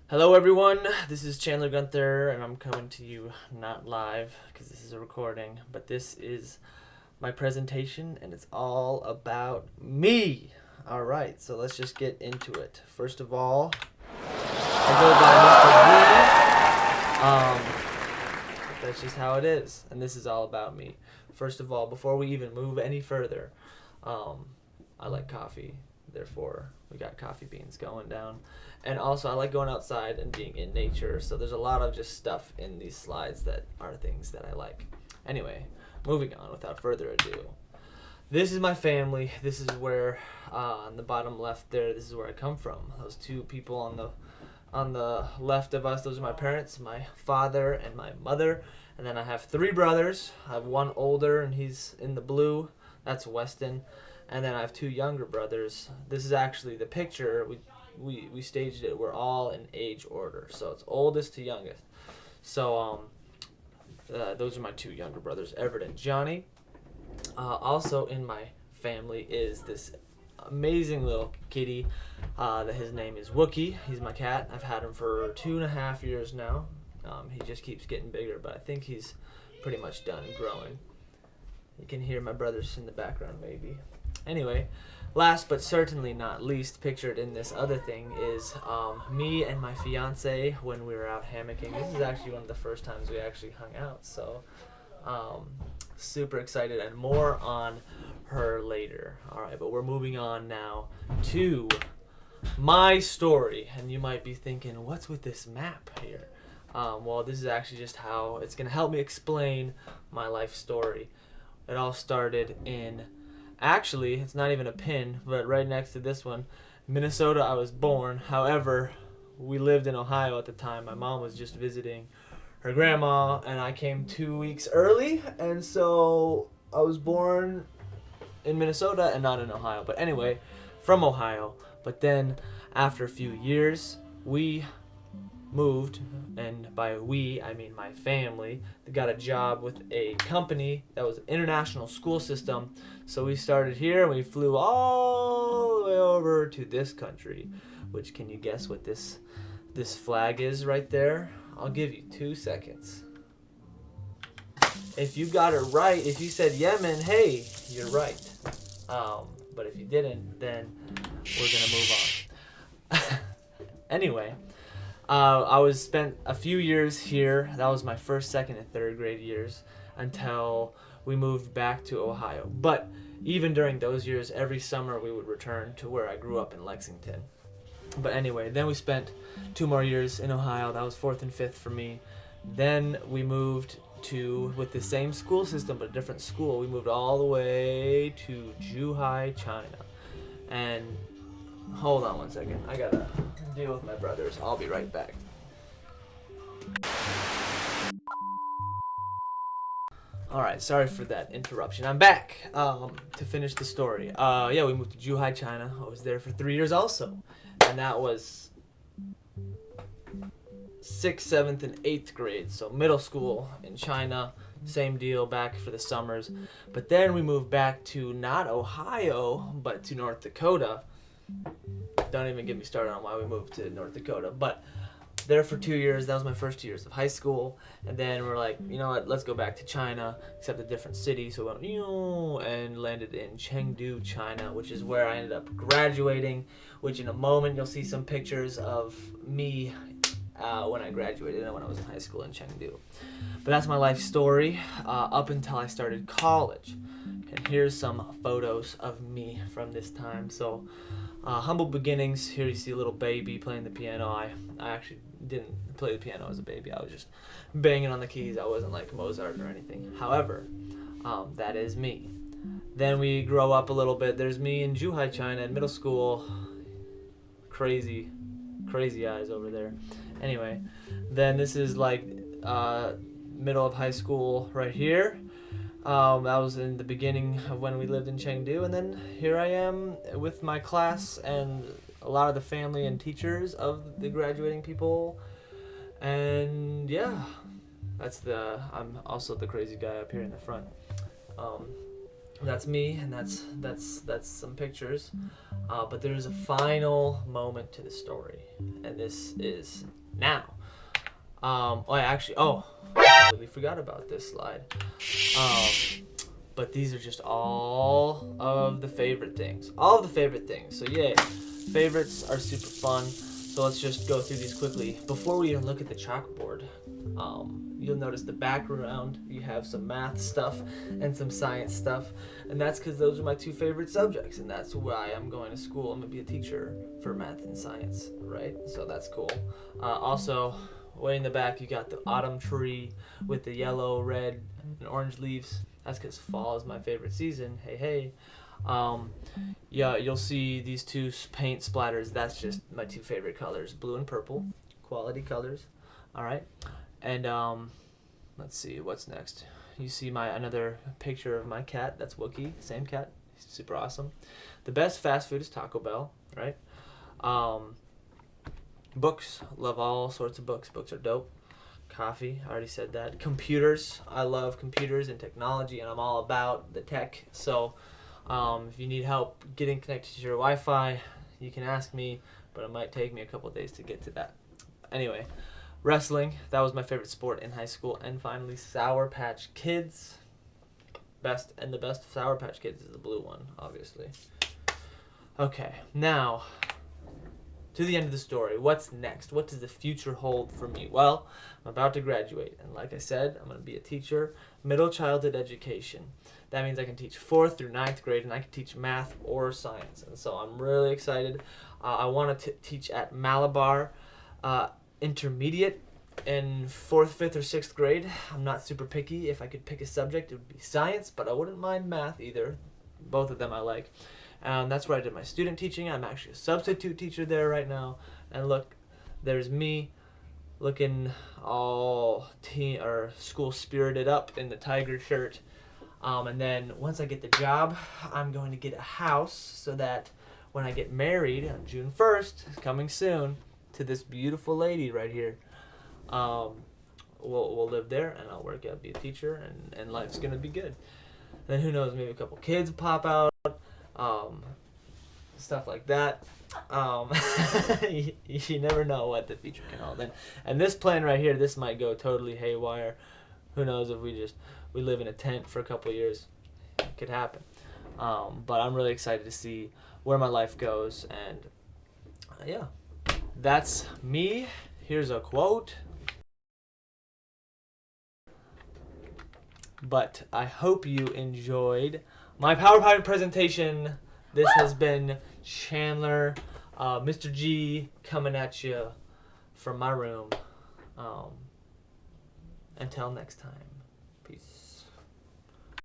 Hello everyone, this is Chandler Gunther and I'm coming to you not live because this is a recording, but this is my presentation and it's all about me. Alright, so let's just get into it. First of all, I go by Mr. Lee. That's just how it is, and this is all about me. First of all, before we even move any further, I like coffee. Therefore, we got coffee beans going down. And also, I like going outside and being in nature. So there's a lot of just stuff in these slides that are things that I like. Anyway, moving on without further ado. This is my family. This is where, on the bottom left there, this is where I come from. Those two people on the left of us, those are my parents, my father and my mother. And then I have three brothers. I have one older, and he's in the blue. That's Weston. And then I have two younger brothers. This is actually the picture. We staged it. We're all in age order, so it's oldest to youngest. So those are my two younger brothers, Everett and Johnny. Also in my family is this amazing little kitty. That his name is Wookie. He's my cat. I've had him for 2.5 years now. He just keeps getting bigger, but I think he's pretty much done growing. You can hear my brothers in the background, maybe. Anyway, last but certainly not least, pictured in this other thing is me and my fiance when we were out hammocking. This is actually one of the first times we actually hung out, so super excited, and more on her later. Alright, but we're moving on now to my story, and you might be thinking, what's with this map here? Well, this is actually just how it's going to help me explain my life story. It all started in, actually, it's not even a pin, but right next to this one, Minnesota I was born. However, we lived in Ohio at the time. My mom was just visiting her grandma, and I came 2 weeks early, and so I was born in Minnesota and not in Ohio. But anyway, from Ohio. But then, after a few years, we moved, and by we I mean my family. They got a job with a company that was an international school system, so we started here and we flew all the way over to this country, which, can you guess what this flag is right there? I'll give you 2 seconds. If you got it right, if you said Yemen, hey, you're right. But if you didn't, then we're gonna move on. Anyway, I was spent a few years here. That was my first, second, and third grade years until we moved back to Ohio. But even during those years, every summer we would return to where I grew up in Lexington. But anyway, then we spent 2 more years in Ohio. That was fourth and fifth for me. Then we moved with the same school system, but a different school. We moved all the way to Zhuhai, China. And hold on 1 second. I gotta deal with my brothers. I'll be right back. Alright, sorry for that interruption. I'm back to finish the story. Yeah, we moved to Zhuhai, China. I was there for 3 years also. And that was 6th, 7th, and 8th grade. So middle school in China. Same deal, back for the summers. But then we moved back to not Ohio, but to North Dakota. Don't even get me started on why we moved to North Dakota. But there for 2 years. That was my first 2 years of high school. And then we're like, you know what, let's go back to China, except a different city. So we went and landed in Chengdu, China, which is where I ended up graduating, which in a moment you'll see some pictures of me when I graduated and when I was in high school in Chengdu. But that's my life story up until I started college. And here's some photos of me from this time. So humble beginnings. Here you see a little baby playing the piano. I actually didn't play the piano as a baby. I was just banging on the keys. I wasn't like Mozart or anything. However, that is me. Then we grow up a little bit. There's me in Zhuhai, China in middle school. Crazy eyes over there. Anyway, then this is like middle of high school right here. That was in the beginning of when we lived in Chengdu, and then here I am with my class and a lot of the family and teachers of the graduating people, and yeah, I'm also the crazy guy up here in the front. That's me, and that's some pictures. But there's a final moment to the story, and this is now. I completely forgot about this slide. But these are just all of the favorite things. All of the favorite things. So yay, favorites are super fun. So let's just go through these quickly. Before we even look at the chalkboard, you'll notice the background. You have some math stuff and some science stuff. And that's because those are my two favorite subjects. And that's why I'm going to school. I'm going to be a teacher for math and science, right? So that's cool. Also, way in the back, you got the autumn tree with the yellow, red, and orange leaves. That's because fall is my favorite season. Hey, hey. Yeah, you'll see these two paint splatters. That's just my two favorite colors, blue and purple. Quality colors. All right. And let's see, what's next? You see another picture of my cat. That's Wookie, same cat. He's super awesome. The best fast food is Taco Bell, right? Books. Love all sorts of books. Books are dope. Coffee, I already said that. Computers, I love computers and technology, and I'm all about the tech. So if you need help getting connected to your Wi-Fi, you can ask me, but it might take me a couple days to get to that. Anyway, wrestling, that was my favorite sport in high school. And finally, Sour Patch Kids. The best Sour Patch Kids is the blue one, obviously. Okay, now to the end of the story. What's next? What does the future hold for me? Well, I'm about to graduate, and like I said, I'm going to be a teacher, middle childhood education. That means I can teach 4th through 9th grade, and I can teach math or science. And so I'm really excited. I want to teach at Malabar Intermediate in 4th, 5th, or 6th grade. I'm not super picky. If I could pick a subject, it would be science, but I wouldn't mind math either. Both of them I like. That's where I did my student teaching. I'm actually a substitute teacher there right now. And look, there's me looking all school spirited up in the tiger shirt. And then once I get the job, I'm going to get a house so that when I get married on June 1st, coming soon, to this beautiful lady right here, we'll live there, and I'll work out, be a teacher, and life's going to be good. Then who knows, maybe a couple kids pop out. Stuff like that. You never know what the future can hold. And this plan right here, this might go totally haywire. Who knows if we live in a tent for a couple of years. It could happen. But I'm really excited to see where my life goes. And yeah, that's me. Here's a quote. But I hope you enjoyed my PowerPoint presentation. This has been Chandler, Mr. G, coming at you from my room. Until next time, peace.